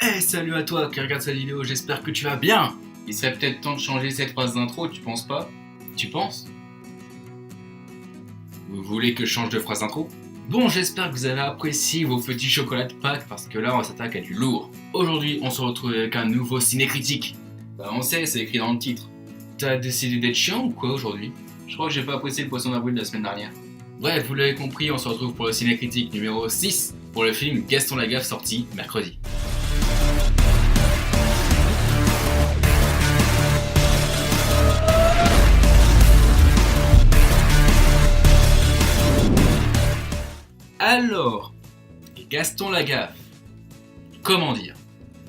Hey, salut à toi qui regarde cette vidéo, j'espère que tu vas bien. Il serait peut-être temps de changer cette phrase d'intro, tu penses pas? Tu penses? Vous voulez que je change de phrase d'intro? Bon, j'espère que vous avez apprécié vos petits chocolats de Pâques parce que là on s'attaque à du lourd. Aujourd'hui, on se retrouve avec un nouveau ciné-critique. Bah on sait, c'est écrit dans le titre. T'as décidé d'être chiant ou quoi aujourd'hui? Je crois que j'ai pas apprécié le poisson d'avril de la semaine dernière. Bref, vous l'avez compris, on se retrouve pour le ciné-critique numéro 6 pour le film Gaston Lagaffe sorti mercredi. Alors, Gaston Lagaffe, comment dire?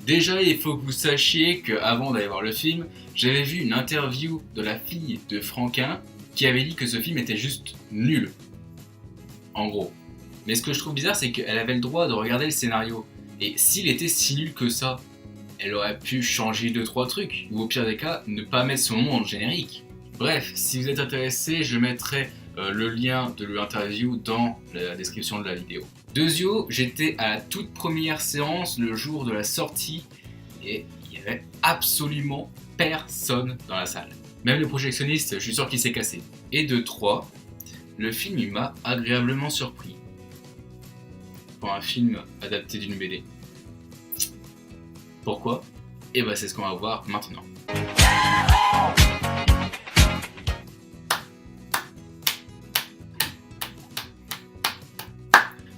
Déjà, il faut que vous sachiez qu'avant d'aller voir le film, j'avais vu une interview de la fille de Franquin qui avait dit que ce film était juste nul. En gros. Mais ce que je trouve bizarre, c'est qu'elle avait le droit de regarder le scénario. Et s'il était si nul que ça, elle aurait pu changer 2-3 trucs, ou au pire des cas, ne pas mettre son nom dans le générique. Bref, si vous êtes intéressé, je mettrai le lien de l'interview dans la description de la vidéo. Deuxio, j'étais à la toute première séance le jour de la sortie et il y avait absolument personne dans la salle. Même le projectionniste, je suis sûr qu'il s'est cassé. Et de 3, le film il m'a agréablement surpris. Pour un film adapté d'une BD. Pourquoi? Et bah c'est ce qu'on va voir maintenant.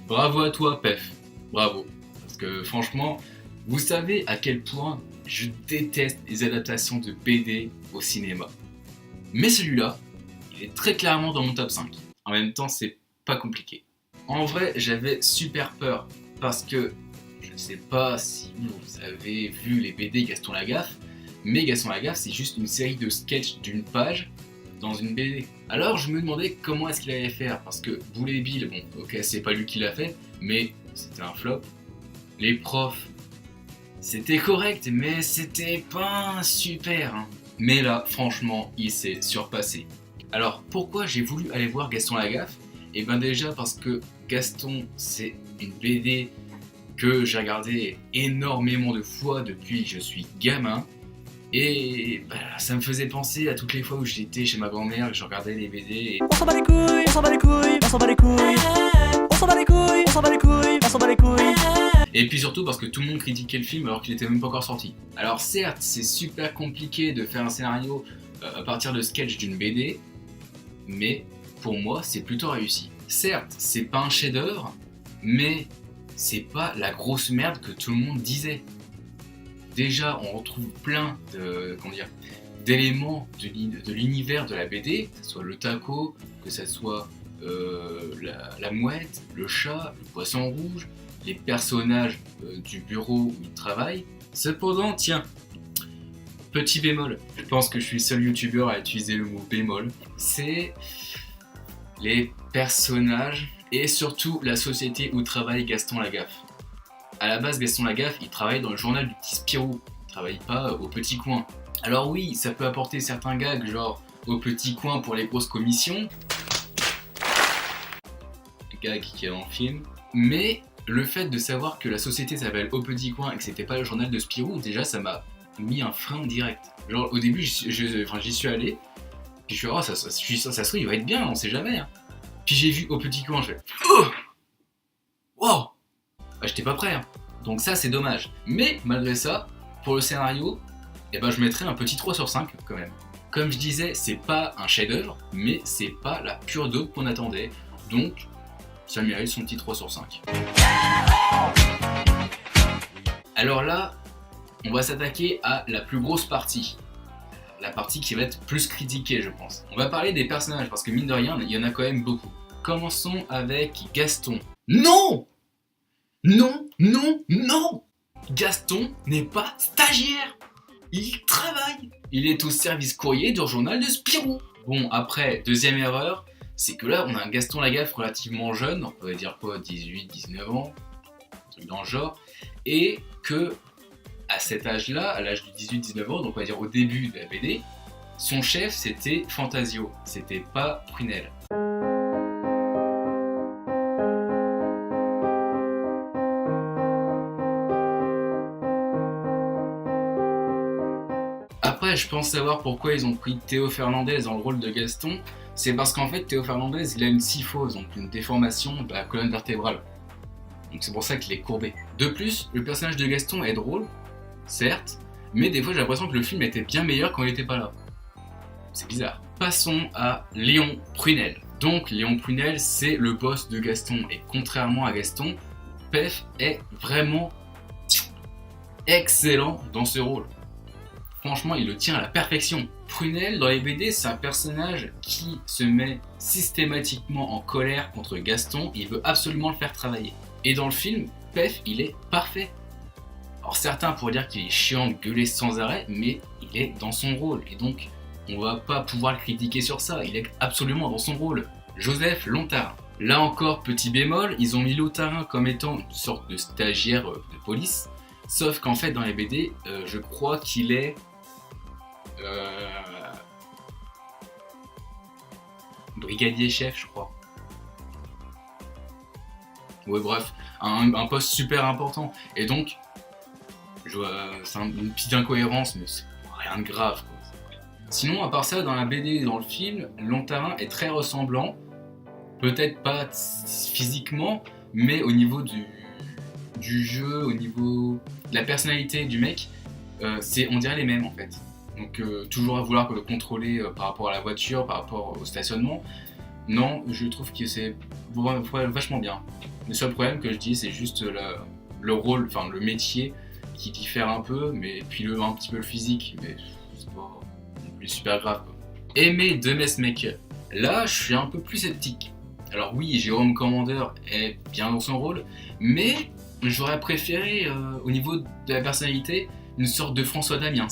Bravo à toi, Pef. Bravo. Parce que franchement, vous savez à quel point je déteste les adaptations de BD au cinéma. Mais celui-là, il est très clairement dans mon top 5. En même temps, c'est pas compliqué. En vrai, j'avais super peur. Parce que, je ne sais pas si vous avez vu les BD Gaston Lagaffe, mais Gaston Lagaffe, c'est juste une série de sketchs d'une page dans une BD. Alors je me demandais comment est-ce qu'il allait faire, parce que Boulet Bill, bon ok c'est pas lui qui l'a fait, mais c'était un flop. Les profs, c'était correct, mais c'était pas super. Hein. Mais là, franchement, il s'est surpassé. Alors pourquoi j'ai voulu aller voir Gaston Lagaffe? Et ben déjà parce que Gaston, c'est une BD que j'ai regardé énormément de fois depuis que je suis gamin. Et bah, ça me faisait penser à toutes les fois où j'étais chez ma grand-mère, que je regardais les BD et... On s'en bat les couilles, on s'en bat les couilles, on s'en bat les couilles. On s'en bat les couilles, on s'en bat les couilles, on s'en bat les couilles. Et puis surtout parce que tout le monde critiquait le film alors qu'il était même pas encore sorti. Alors certes, c'est super compliqué de faire un scénario à partir de sketch d'une BD, mais pour moi, c'est plutôt réussi. Certes, c'est pas un chef-d'œuvre, mais c'est pas la grosse merde que tout le monde disait. Déjà, on retrouve plein d'éléments de l'univers de la BD, que ce soit le taco, que ce soit la mouette, le chat, le poisson rouge, les personnages du bureau où ils travaillent. Cependant, tiens, petit bémol, je pense que je suis le seul youtubeur à utiliser le mot bémol, c'est les personnages et surtout la société où travaille Gaston Lagaffe. À la base, Gaston Lagaffe, il travaille dans le journal du petit Spirou. Il travaille pas au petit coin. Alors oui, ça peut apporter certains gags, genre au petit coin pour les grosses commissions. Gag qui est dans le film. Mais le fait de savoir que la société s'appelle Au Petit Coin et que c'était pas le journal de Spirou, déjà ça m'a mis un frein direct. Genre au début, j'y suis allé. Puis je suis oh, ça se trouve, il va être bien, on sait jamais. Hein. Puis j'ai vu Au Petit Coin, je fais oh wow. Bah, j'étais pas prêt, hein. Donc ça c'est dommage. Mais malgré ça, pour le scénario, eh ben, je mettrais un petit 3 sur 5 quand même. Comme je disais, c'est pas un chef-d'œuvre, mais c'est pas la pure dope qu'on attendait. Donc ça mérite son petit 3 sur 5. Alors là, on va s'attaquer à la plus grosse partie. La partie qui va être plus critiquée, je pense. On va parler des personnages, parce que mine de rien, il y en a quand même beaucoup. Commençons avec Gaston. Non! Non, non, non! Gaston n'est pas stagiaire! Il travaille! Il est au service courrier du journal de Spirou! Bon, après, deuxième erreur, c'est que là, on a un Gaston Lagaffe relativement jeune, on pourrait dire quoi, 18-19 ans, un truc dans le genre, et que, à cet âge-là, à l'âge de 18-19 ans, donc on va dire au début de la BD, son chef c'était Fantasio, c'était pas Prunelle. Après, je pense savoir pourquoi ils ont pris Théo Fernandez dans le rôle de Gaston. C'est parce qu'en fait, Théo Fernandez, il a une syphose, donc une déformation de la colonne vertébrale. Donc c'est pour ça qu'il est courbé. De plus, le personnage de Gaston est drôle, certes, mais des fois j'ai l'impression que le film était bien meilleur quand il était pas là. C'est bizarre. Passons à Léon Prunel. Donc Léon Prunel, c'est le boss de Gaston, et contrairement à Gaston, Pef est vraiment excellent dans ce rôle. Franchement, il le tient à la perfection. Prunel, dans les BD, c'est un personnage qui se met systématiquement en colère contre Gaston, il veut absolument le faire travailler. Et dans le film, Pef, il est parfait. Alors certains pourraient dire qu'il est chiant de gueuler sans arrêt, mais il est dans son rôle, et donc on va pas pouvoir le critiquer sur ça, il est absolument dans son rôle. Joseph Lontarin. Là encore, petit bémol, ils ont mis Lontarin comme étant une sorte de stagiaire de police, sauf qu'en fait dans les BD, je crois qu'il est... brigadier chef, je crois. Ouais, bref, un poste super important. Et donc, c'est une petite incohérence, mais c'est rien de grave, quoi. Sinon, à part ça, dans la BD et dans le film, Lontarin est très ressemblant. Peut-être pas physiquement, mais au niveau du jeu, au niveau de la personnalité du mec, on dirait les mêmes en fait. Donc toujours à vouloir le contrôler par rapport à la voiture, par rapport au stationnement. Non, je trouve que c'est vachement bien. Le seul problème que je dis, c'est juste le rôle, enfin le métier qui diffère un peu, mais puis un petit peu le physique, mais c'est pas non plus super grave, quoi. Aimé Demesmaeker. Là, je suis un peu plus sceptique. Alors oui, Jérôme Commander est bien dans son rôle, mais j'aurais préféré, au niveau de la personnalité, une sorte de François Damiens.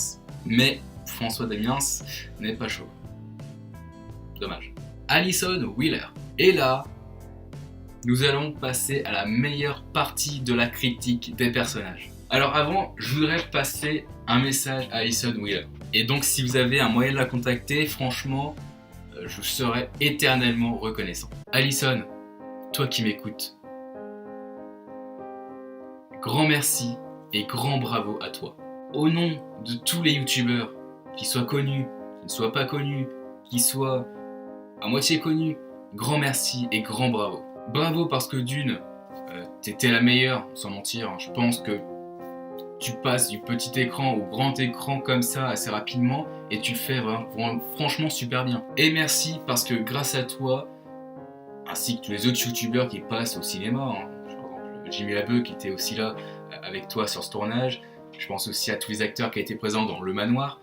Mais François Damiens n'est pas chaud. Dommage. Alison Wheeler. Et là, nous allons passer à la meilleure partie de la critique des personnages. Alors avant, je voudrais passer un message à Alison Wheeler. Et donc si vous avez un moyen de la contacter, franchement, je serai éternellement reconnaissant. Alison, toi qui m'écoutes, grand merci et grand bravo à toi. Au nom de tous les youtubeurs, qu'ils soient connus, qui ne soient pas connus, qui soient à moitié connus, grand merci et grand bravo. Bravo parce que d'une, t'étais la meilleure, sans mentir, hein. Je pense que tu passes du petit écran au grand écran comme ça assez rapidement et tu le fais franchement super bien. Et merci parce que grâce à toi, ainsi que tous les autres youtubeurs qui passent au cinéma, hein, par exemple Jimmy Labeu qui était aussi là avec toi sur ce tournage, je pense aussi à tous les acteurs qui étaient présents dans Le Manoir,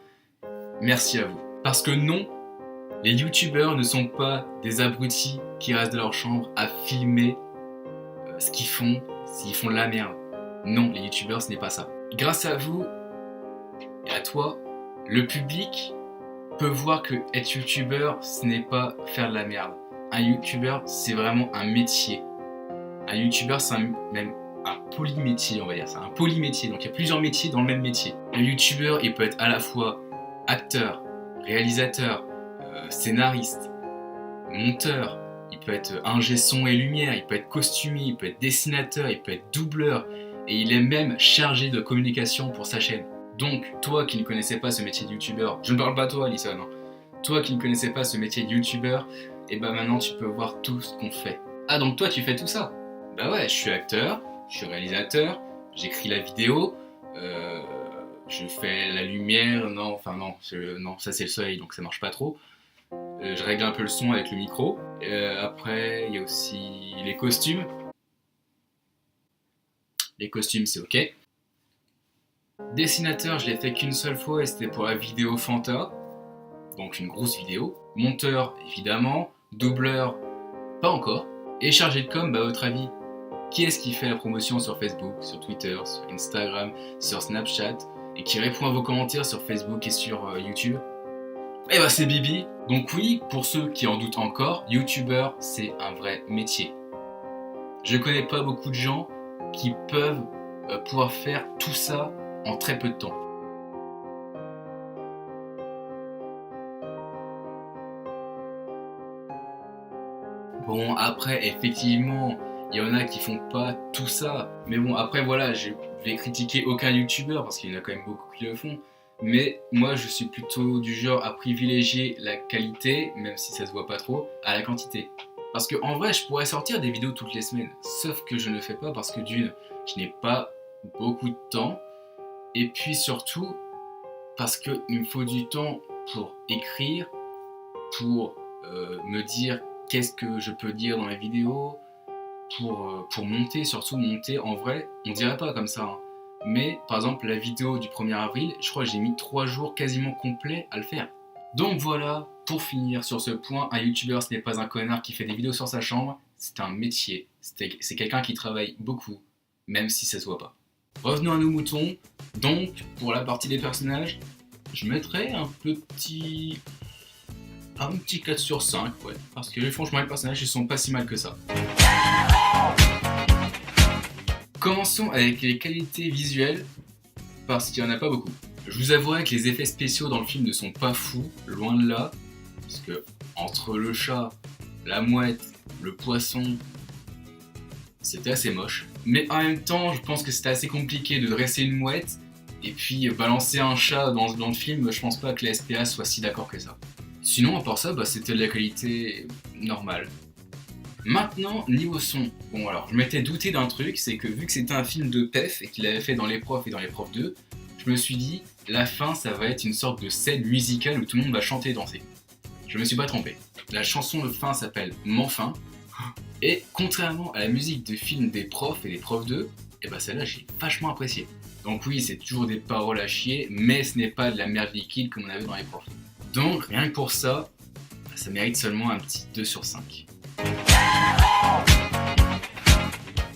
merci à vous. Parce que non, les youtubeurs ne sont pas des abrutis qui restent dans leur chambre à filmer ce qu'ils font, s'ils font de la merde. Non, les youtubeurs ce n'est pas ça. Grâce à vous et à toi, le public peut voir que être youtubeur ce n'est pas faire de la merde. Un youtubeur c'est vraiment un métier. Un youtubeur c'est même un polymétier, on va dire. C'est un polymétier, donc il y a plusieurs métiers dans le même métier. Le youtubeur il peut être à la fois acteur, réalisateur, scénariste, monteur, il peut être ingé son et lumière, il peut être costumier, il peut être dessinateur, il peut être doubleur, et il est même chargé de communication pour sa chaîne. Donc, toi qui ne connaissais pas ce métier de youtubeur, je ne parle pas à toi Alison, hein. Toi qui ne connaissais pas ce métier de youtubeur, et ben maintenant tu peux voir tout ce qu'on fait. Ah donc toi tu fais tout ça? Bah ouais, je suis acteur, je suis réalisateur, j'écris la vidéo, je fais la lumière, non, ça c'est le soleil donc ça marche pas trop. Je règle un peu le son avec le micro. Après, il y a aussi les costumes. Les costumes, c'est ok. Dessinateur, je l'ai fait qu'une seule fois et c'était pour la vidéo Fanta. Donc une grosse vidéo. Monteur, évidemment. Doubleur, pas encore. Et chargé de com, bah à votre avis, qui est-ce qui fait la promotion sur Facebook, sur Twitter, sur Instagram, sur Snapchat et qui répond à vos commentaires sur Facebook et sur YouTube? Eh bah c'est Bibi. Donc oui, pour ceux qui en doutent encore, youtubeur c'est un vrai métier. Je connais pas beaucoup de gens qui peuvent pouvoir faire tout ça en très peu de temps. Bon après effectivement il y en a qui font pas tout ça, mais bon après voilà je vais critiquer aucun youtubeur parce qu'il y en a quand même beaucoup qui le font. Mais moi je suis plutôt du genre à privilégier la qualité, même si ça se voit pas trop, à la quantité. Parce que en vrai je pourrais sortir des vidéos toutes les semaines, sauf que je ne le fais pas parce que d'une, je n'ai pas beaucoup de temps, et puis surtout parce qu'il me faut du temps pour écrire, pour me dire qu'est-ce que je peux dire dans les vidéos, pour monter, surtout monter en vrai, on dirait pas comme ça, hein. Mais par exemple la vidéo du 1er avril, je crois que j'ai mis 3 jours quasiment complets à le faire. Donc voilà, pour finir sur ce point, un youtubeur ce n'est pas un connard qui fait des vidéos sur sa chambre, c'est un métier, c'est quelqu'un qui travaille beaucoup, même si ça se voit pas. Revenons à nos moutons, donc pour la partie des personnages, je mettrais un petit 4 sur 5, ouais, parce que franchement les personnages ils sont pas si mal que ça. Commençons avec les qualités visuelles, parce qu'il n'y en a pas beaucoup. Je vous avouerai que les effets spéciaux dans le film ne sont pas fous, loin de là, parce que entre le chat, la mouette, le poisson, c'était assez moche. Mais en même temps, je pense que c'était assez compliqué de dresser une mouette, et puis balancer un chat dans le film, je pense pas que les SPA soient si d'accord que ça. Sinon, à part ça, c'était de la qualité normale. Maintenant, niveau son, bon alors, je m'étais douté d'un truc, c'est que vu que c'était un film de PEF et qu'il avait fait dans Les Profs et dans Les Profs 2, je me suis dit, la fin, ça va être une sorte de scène musicale où tout le monde va chanter et danser. Je me suis pas trompé. La chanson de fin s'appelle M'enfin, et contrairement à la musique de film des Profs et des Profs 2, et celle-là, j'ai vachement apprécié. Donc oui, c'est toujours des paroles à chier, mais ce n'est pas de la merde liquide comme on avait dans Les Profs. Donc, rien que pour ça, ça mérite seulement un petit 2 sur 5.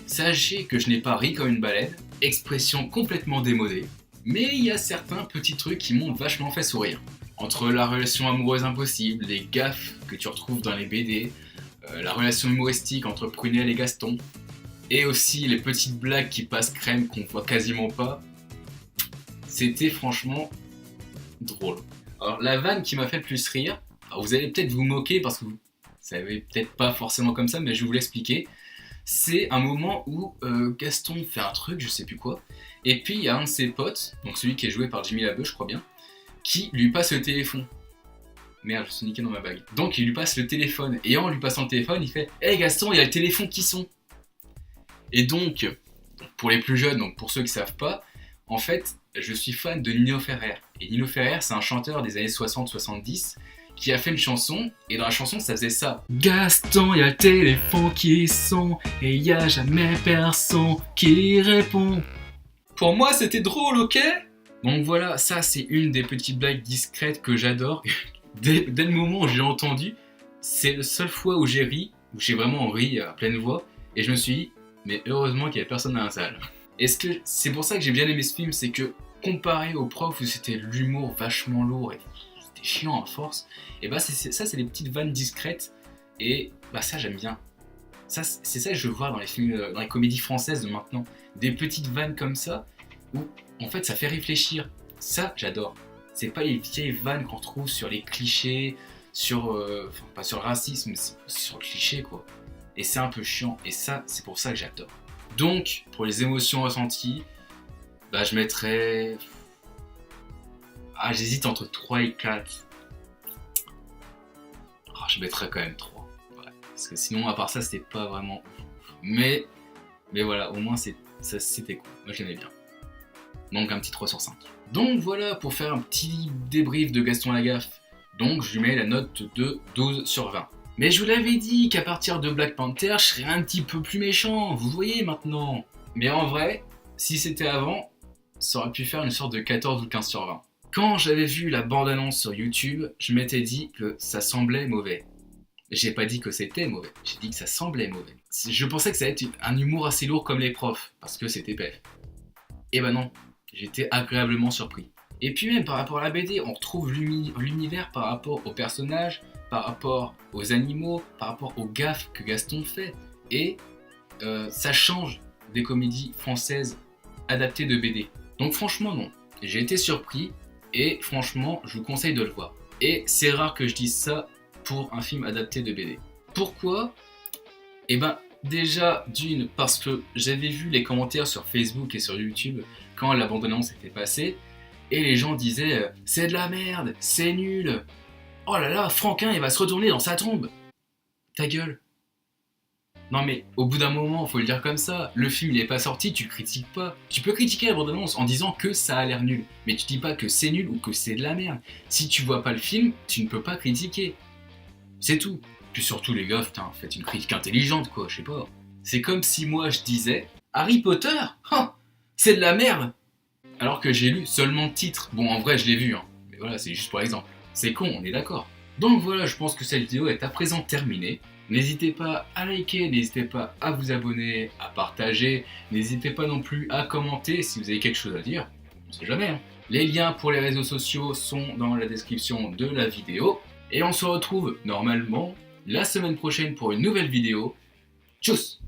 Sachez que je n'ai pas ri comme une baleine, expression complètement démodée, mais il y a certains petits trucs qui m'ont vachement fait sourire. Entre la relation amoureuse impossible, les gaffes que tu retrouves dans les BD, la relation humoristique entre Prunelle et Gaston, et aussi les petites blagues qui passent crème qu'on voit quasiment pas, c'était franchement drôle. Alors la vanne qui m'a fait le plus rire, alors vous allez peut-être vous moquer parce que vous savez peut-être pas forcément comme ça, mais je vais vous l'expliquer. C'est un moment où Gaston fait un truc, je sais plus quoi, et puis il y a un de ses potes, donc celui qui est joué par Jimmy Labeu, je crois bien, qui lui passe le téléphone. Merde, je suis niqué dans ma bague. Donc il lui passe le téléphone, et en lui passant le téléphone, il fait « Hey Gaston, il y a le téléphone qui sonne !» Et donc, pour les plus jeunes, donc pour ceux qui savent pas, en fait, je suis fan de Nino Ferrer. Et Nino Ferrer, c'est un chanteur des années 60-70 qui a fait une chanson, et dans la chanson, ça faisait ça. Gaston, il y a le téléphone qui sonne, et il y a jamais personne qui répond. Pour moi, c'était drôle, ok? Donc voilà, ça c'est une des petites blagues discrètes que j'adore. Dès le moment où j'ai entendu, c'est la seule fois où j'ai ri, où j'ai vraiment ri à pleine voix, et je me suis dit, mais heureusement qu'il n'y avait personne dans la salle. C'est pour ça que j'ai bien aimé ce film, c'est que comparé aux Profs où c'était l'humour vachement lourd et c'était chiant à force, et ça c'est des petites vannes discrètes, et ça j'aime bien. C'est ça que je vois dans les films, dans les comédies françaises de maintenant, des petites vannes comme ça, où en fait ça fait réfléchir. Ça j'adore. C'est pas les vieilles vannes qu'on retrouve sur les clichés, pas sur le racisme, mais sur le cliché quoi. Et c'est un peu chiant, et ça c'est pour ça que j'adore. Donc pour les émotions ressenties, je mettrais... j'hésite entre 3 et 4. Je mettrais quand même 3. Ouais. Parce que sinon à part ça c'était pas vraiment... Mais voilà, au moins c'était cool. Moi j'aimais bien. Donc un petit 3 sur 5. Donc voilà pour faire un petit débrief de Gaston Lagaffe. Donc je lui mets la note de 12 sur 20. Mais je vous l'avais dit qu'à partir de Black Panther, je serais un petit peu plus méchant, vous voyez maintenant. Mais en vrai, si c'était avant, ça aurait pu faire une sorte de 14 ou 15 sur 20. Quand j'avais vu la bande-annonce sur YouTube, je m'étais dit que ça semblait mauvais. J'ai pas dit que c'était mauvais, j'ai dit que ça semblait mauvais. Je pensais que ça allait être un humour assez lourd comme Les Profs, parce que c'était PEF. Et non, j'étais agréablement surpris. Et puis même par rapport à la BD, on retrouve l'univers par rapport aux personnages, par rapport aux animaux, par rapport aux gaffes que Gaston fait. Et ça change des comédies françaises adaptées de BD. Donc franchement non, j'ai été surpris et franchement je vous conseille de le voir. Et c'est rare que je dise ça pour un film adapté de BD. Pourquoi ? Déjà d'une, parce que j'avais vu les commentaires sur Facebook et sur YouTube quand la bande-annonce était passée, et les gens disaient c'est de la merde, c'est nul. Oh là là, Franquin il va se retourner dans sa tombe. Ta gueule. Non mais au bout d'un moment, faut le dire comme ça, le film il est pas sorti, tu le critiques pas. Tu peux critiquer la bande-annonce en disant que ça a l'air nul, mais tu dis pas que c'est nul ou que c'est de la merde. Si tu vois pas le film, tu ne peux pas critiquer. C'est tout. Puis surtout les gars, putain, faites une critique intelligente quoi, je sais pas. C'est comme si moi je disais Harry Potter, c'est de la merde. Alors que j'ai lu seulement le titre. Bon en vrai je l'ai vu, hein. Mais voilà, c'est juste pour exemple. C'est con, on est d'accord. Donc voilà, je pense que cette vidéo est à présent terminée. N'hésitez pas à liker, n'hésitez pas à vous abonner, à partager, n'hésitez pas non plus à commenter si vous avez quelque chose à dire, on sait jamais. Hein. Les liens pour les réseaux sociaux sont dans la description de la vidéo. Et on se retrouve normalement la semaine prochaine pour une nouvelle vidéo. Tchuss!